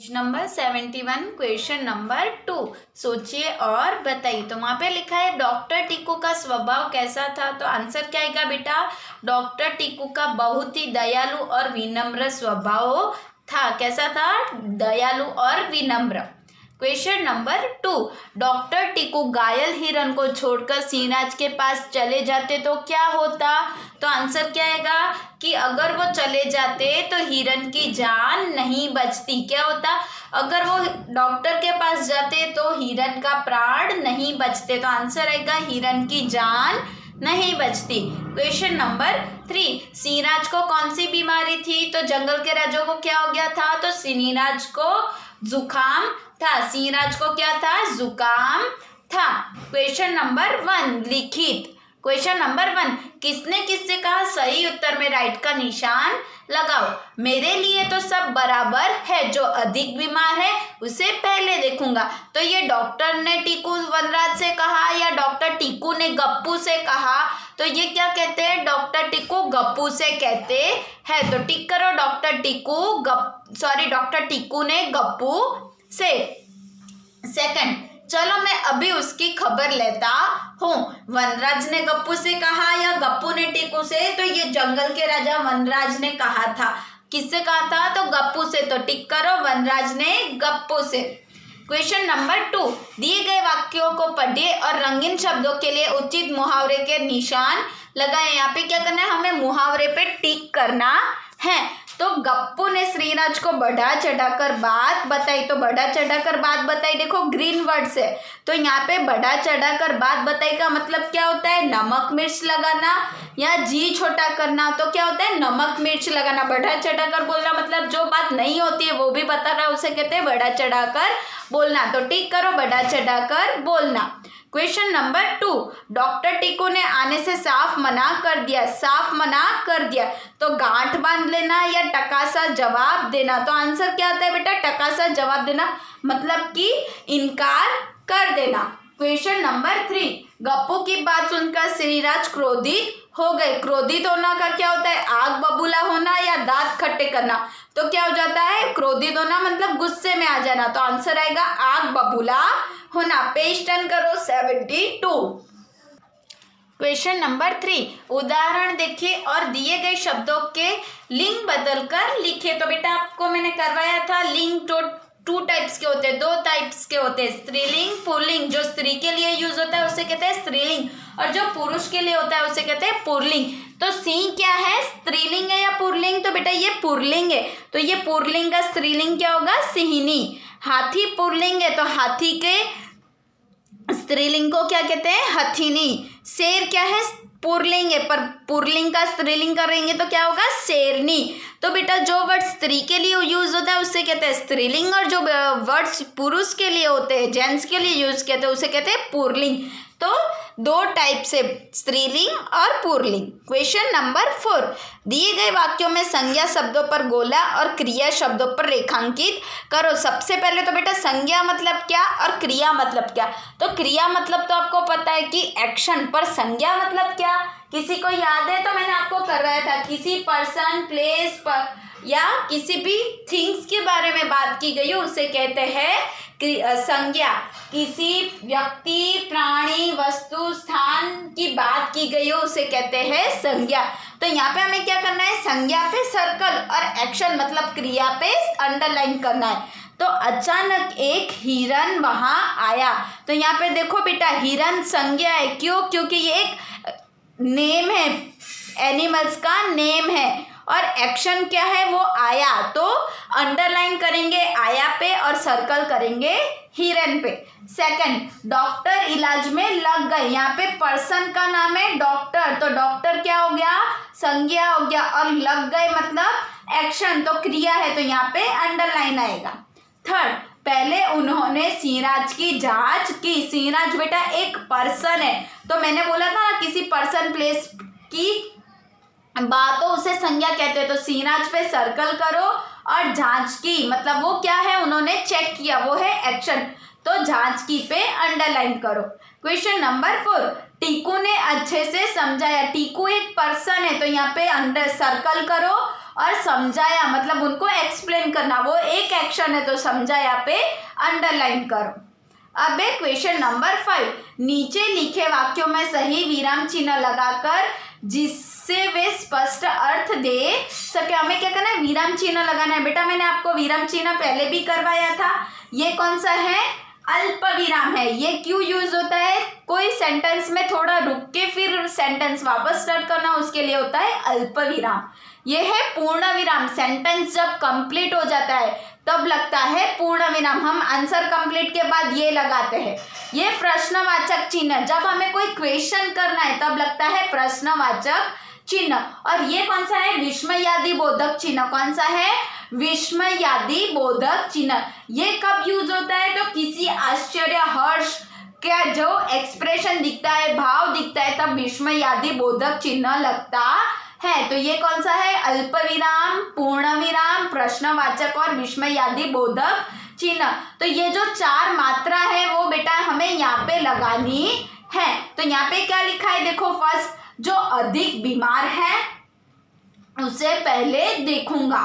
Number 71 question number 2 सोचिए और बताइए। तो वहां पे लिखा है डॉक्टर टीकू का स्वभाव कैसा था। तो आंसर क्या आएगा बेटा, डॉक्टर टीकू का बहुत ही दयालु और विनम्र स्वभाव था। कैसा था, दयालु और विनम्र। क्वेश्चन नंबर 2 डॉक्टर टीकू घायल हिरन को छोड़कर सिंहराज के पास चले जाते तो क्या होता। तो आंसर क्या आएगा कि अगर वो चले जाते तो हिरन की जान नहीं बचती। क्या होता, अगर वो डॉक्टर के पास जाते तो हिरन का प्राण नहीं बचते। तो आंसर आएगा हिरन की जान नहीं बचती। क्वेश्चन नंबर 3 सिंहराज को कौन सी बीमारी थी। तो जंगल के राजाओं को क्या हो गया था। तो सिंहराज को जुकाम था। सिंहराज को क्या था, जुकाम था। क्वेश्चन नंबर 1 लिखित। क्वेश्चन नंबर 1 किसने किससे कहा सही उत्तर में राइट का निशान लगाओ। मेरे लिए तो सब बराबर है, जो अधिक बीमार है उसे पहले देखूंगा। तो ये डॉक्टर ने टीकू वनराज से कहा या डॉक्टर टीकू ने गप्पू से कहा। तो ये क्या कहते हैं, डॉक्टर टीकू गप्पू से कहते हैं। तो टिक करो, डॉक्टर टीकू ने गप्पू से। सेकंड, चलो मैं अभी उसकी खबर लेता हूँ। वनराज ने गप्पू से कहा या गप्पू ने टीकू से। तो ये जंगल के राजा वनराज ने कहा था। किससे कहा था, तो गप्पू से। तो टिक करो, वनराज ने गप्पू से। क्वेश्चन नंबर 2 दिए गए वाक्यों को पढ़िए और रंगीन शब्दों के लिए उचित मुहावरे के निशान लगाएं। यहाँ पे क्या करना है, हमें मुहावरे पे टिक करना है। तो गप्पू ने श्रीराज को बढ़ा चढ़ाकर बात बताई। तो बढ़ा चढ़ाकर बात बताई, देखो ग्रीन वर्ड से। तो यहाँ पे बढ़ा चढ़ाकर बात बताई का मतलब क्या होता है, नमक मिर्च लगाना या जी छोटा करना। तो क्या होता है, नमक मिर्च लगाना। बढ़ा चढ़ाकर बोलना मतलब जो बात नहीं होती है वो भी बता रहा है, उसे कहते हैं बढ़ा चढ़ाकर बोलना। तो टिक करो, बढ़ा चढ़ाकर बोलना। क्वेश्चन नंबर 2 डॉक्टर टीकू ने आने से साफ मना कर दिया। साफ मना कर दिया तो गांठ बांध लेना या टकासा जवाब देना। तो आंसर क्या आता है बेटा, टकासा जवाब देना मतलब कि इनकार कर देना। क्वेश्चन नंबर 3 गप्पू की बात सुनकर श्रीराज क्रोधित हो गए। क्रोधित होना का क्या होता है, आग बबूला होना या दांत खट्टे करना। तो क्या हो जाता है, क्रोधित होना मतलब गुस्से में आ जाना। तो आंसर आएगा आग बबूला होना। पेज टर्न करो 72। क्वेश्चन नंबर 3 उदाहरण देखिए और दिए गए शब्दों के लिंग बदलकर लिखे। तो बेटा आपको मैंने करवाया था, लिंग तो 2 टाइप्स के होते हैं, 2 टाइप्स के होते हैं, स्त्रीलिंग पुल्लिंग। जो स्त्री के लिए यूज होता है उसे कहते हैं स्त्रीलिंग और जो पुरुष के लिए होता है उसे कहते हैं पुल्लिंग। तो सिंह क्या है, स्त्रीलिंग है या पुल्लिंग। तो बेटा ये पुल्लिंग है। तो ये पुल्लिंग का स्त्रीलिंग क्या होगा, सिंहनी। हाथी पुल्लिंग है तो हाथी के स्त्रीलिंग को क्या कहते हैं, हथिनी। शेर क्या है, पुल्लिंग है पर पुल्लिंग का स्त्रीलिंग करेंगे तो क्या होगा, शेरनी। तो बेटा जो वर्ड स्त्री के लिए यूज होता है उससे कहते हैं स्त्रीलिंग और जो वर्ड्स पुरुष के लिए होते हैं, जेंट्स के लिए यूज कहते हैं उसे कहते हैं पुल्लिंग। तो 2 टाइप से, स्त्रीलिंग और पुल्लिंग। क्वेश्चन नंबर 4 दिए गए वाक्यों में संज्ञा शब्दों पर गोला और क्रिया शब्दों पर रेखांकित करो। सबसे पहले तो बेटा संज्ञा मतलब क्या और क्रिया मतलब क्या। तो क्रिया मतलब तो आपको पता है कि एक्शन, पर संज्ञा मतलब क्या, किसी को याद है। तो मैंने आपको करवाया था, किसी पर्सन प्लेस पर या किसी भी थिंग्स के बारे में बात की गई हो उसे कहते हैं संज्ञा। किसी व्यक्ति प्राणी वस्तु स्थान की बात की गई हो उसे कहते हैं संज्ञा। तो यहाँ पे हमें क्या करना है, संज्ञा पे सर्कल और एक्शन मतलब क्रिया पे अंडरलाइन करना है। तो अचानक एक हिरन वहां आया। तो यहाँ पे देखो बेटा हिरन संज्ञा है, क्यों, क्योंकि ये एक नेम है, एनिमल्स का नेम है। और एक्शन क्या है, वो आया। तो अंडरलाइन करेंगे आया पे और सर्कल करेंगे हिरन पे। सेकंड, डॉक्टर इलाज में लग गए। यहाँ पे पर्सन का नाम है डॉक्टर, तो डॉक्टर क्या हो गया, संज्ञा हो गया। और लग गए मतलब एक्शन, तो क्रिया है, तो यहाँ पे अंडरलाइन आएगा। थर्ड, पहले उन्होंने सिंहराज की जांच की। सिंहराज बेटा एक पर्सन है, तो मैंने बोला था ना किसी पर्सन प्लेस की बात हो उसे संज्ञा कहते हैं। तो सिंहराज पे सर्कल करो और जांच की मतलब वो क्या है, उन्होंने चेक किया, वो है एक्शन। तो जांच की पे अंडरलाइन करो। क्वेश्चन नंबर 4 टीकू ने अच्छे से समझाया। टीकू एक पर्सन है तो यहाँ पे अंडर सर्कल करो और समझाया मतलब उनको एक्सप्लेन करना, वो एक एक्शन है, तो समझाया पे अंडरलाइन करो। अब है क्वेश्चन नंबर 5, नीचे लिखे वाक्यों में सही विराम चिन्ह लगाकर जिससे वे स्पष्ट अर्थ दे सके। हमें क्या करना है, विराम चिन्ह लगाना है। बेटा मैंने आपको विराम चिन्ह पहले भी करवाया था। ये कौन सा है, अल्प विराम है। ये क्यों यूज होता है, कोई सेंटेंस में थोड़ा रुक के फिर सेंटेंस वापस स्टार्ट करना, उसके लिए होता है अल्प विराम। ये है पूर्ण विराम, सेंटेंस जब कंप्लीट हो जाता है तब लगता है पूर्ण विराम। हम आंसर कंप्लीट के बाद ये लगाते हैं। ये प्रश्नवाचक चिन्ह, जब हमें कोई क्वेश्चन करना है तब लगता है प्रश्नवाचक चिन्ह। और ये कौन सा है, विस्मयादि बोधक चिन्ह। कौन सा है, विस्मयादि बोधक चिन्ह। ये कब यूज होता है, तो किसी आश्चर्य, हर्ष का जो एक्सप्रेशन दिखता है, भाव दिखता है, तब विस्मयादि बोधक चिन्ह लगता है। तो ये कौन सा है, अल्प विराम, पूर्ण विराम, प्रश्नवाचक और विस्मयादि बोधक चिन्ह। तो ये जो 4 मात्रा है वो बेटा हमें यहाँ पे लगानी है। तो यहाँ पे क्या लिखा है, देखो फर्स्ट, जो अधिक बीमार है उसे पहले देखूंगा।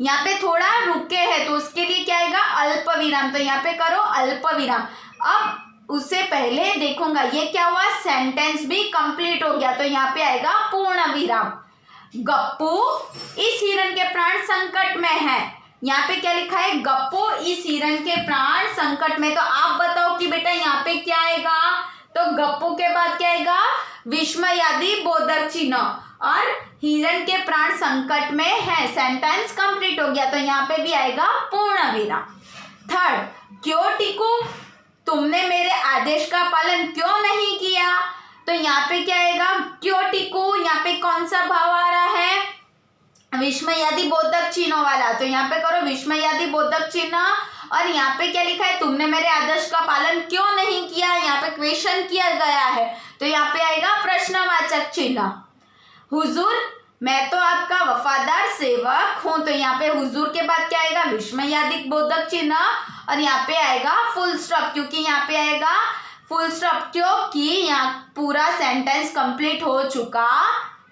यहाँ पे थोड़ा रुके है तो उसके लिए क्या आएगा, अल्प विराम। तो यहाँ पे करो अल्प विराम। अब उससे पहले देखूंगा, ये क्या हुआ, सेंटेंस भी कंप्लीट हो गया, तो यहाँ पे आएगा पूर्ण विराम। गप्पू इस हिरण के प्राण संकट में है। यहाँ पे क्या लिखा है, गप्पू इस हिरण के प्राण संकट में। तो आप बताओ कि बेटा यहाँ पे क्या आएगा, तो गप्पू के बाद क्या आएगा, विस्मयादि बोधक चिन्ह, और हिरण के प्राण संकट में है, सेंटेंस कंप्लीट हो गया, तो यहाँ पे भी आएगा पूर्ण विराम। थर्ड, क्यों टीकू तुमने मेरे आदेश का पालन क्यों नहीं किया। तो यहाँ पे क्या आएगा, क्यों टीकू, यहाँ पे कौन सा भाव आ रहा है, विस्मयादि बोधक चिन्ह वाला। तो यहाँ पे करो विस्मयादि बोधक चिन्ह, और यहाँ पे क्या लिखा है, तुमने मेरे आदेश का पालन क्यों नहीं किया। यहाँ पे क्वेश्चन किया गया है, तो यहाँ पे आएगा प्रश्नवाचक चिन्ह। हुजूर मैं तो आपका वफादार सेवक हूं। तो यहाँ पे हुजूर के बाद क्या आएगा, विस्मयादि बोधक चिन्ह, और यहाँ पे आएगा फुल स्टॉप, क्योंकि यहाँ पे आएगा फुल स्टॉप, क्योंकि यहाँ पूरा सेंटेंस कंप्लीट हो चुका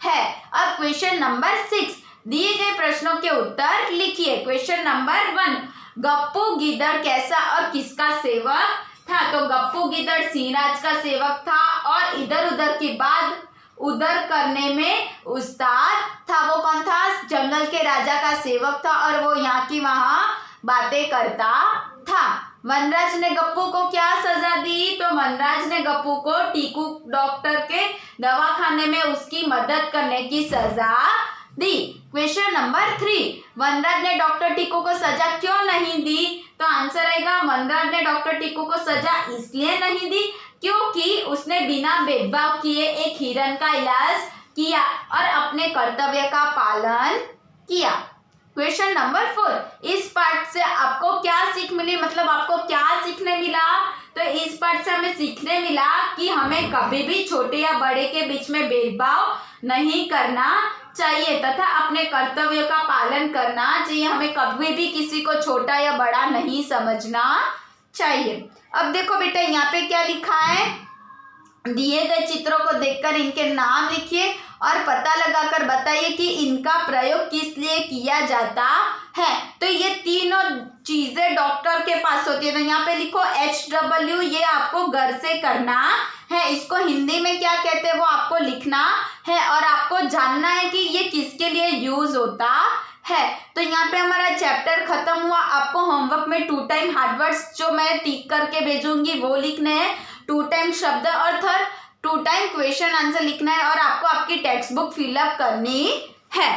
है। अब क्वेश्चन नंबर 6, दिए गए प्रश्नों के उत्तर लिखिए। क्वेश्चन नंबर 1, गप्पू गिद्दड़ कैसा और किसका सेवक था। तो गप्पू गिद्दड़ सिंहराज का सेवक था और इधर उधर की बात उधर करने में उस्ताद था। वो कौन था, जंगल के राजा का सेवक था, और वो यहाँ की वहां बातें करता था। वनराज ने गप्पू को क्या सजा दी। तो वनराज ने गप्पू को टीकू डॉक्टर के दवाखाने में उसकी मदद करने की सजा दी। क्वेश्चन नंबर 3, वनराज ने डॉक्टर टीकू को सजा क्यों नहीं दी। तो आंसर आएगा, वनराज ने डॉक्टर टीकू को सजा इसलिए नहीं दी क्योंकि उसने बिना भेदभाव किए एक हिरण का इलाज किया और अपने कर्तव्य का पालन किया। क्वेश्चन नंबर 4, इस पाठ से आपको क्या सीख मिली, मतलब आपको क्या सीखने मिला। तो इस पाठ से हमें सीखने मिला कि हमें कभी भी छोटे या बड़े के बीच में भेदभाव नहीं करना चाहिए तथा अपने कर्तव्य का पालन करना चाहिए। हमें कभी भी किसी को छोटा या बड़ा नहीं समझना चाहिए। अब देखो बेटा यहाँ पे क्या लिखा है, दिए गए चित्रों को देखकर इनके नाम लिखिए और पता लगाकर बताइए कि इनका प्रयोग किस लिए किया जाता है। तो ये तीनों चीजें डॉक्टर के पास होती है। तो यहाँ पे लिखो HW, ये आपको घर से करना है। इसको हिंदी में क्या कहते हैं वो आपको लिखना है और आपको जानना है कि ये किसके लिए यूज होता है। तो यहाँ पे हमारा चैप्टर खत्म हुआ। आपको होमवर्क में 2 टाइम हार्डवर्ड्स जो मैं टिक करके भेजूंगी वो लिखने हैं, 2 टाइम शब्द अर्थ, 2 टाइम क्वेश्चन आंसर लिखना है और आपको आपकी टेक्स्ट बुक फिलअप करनी है।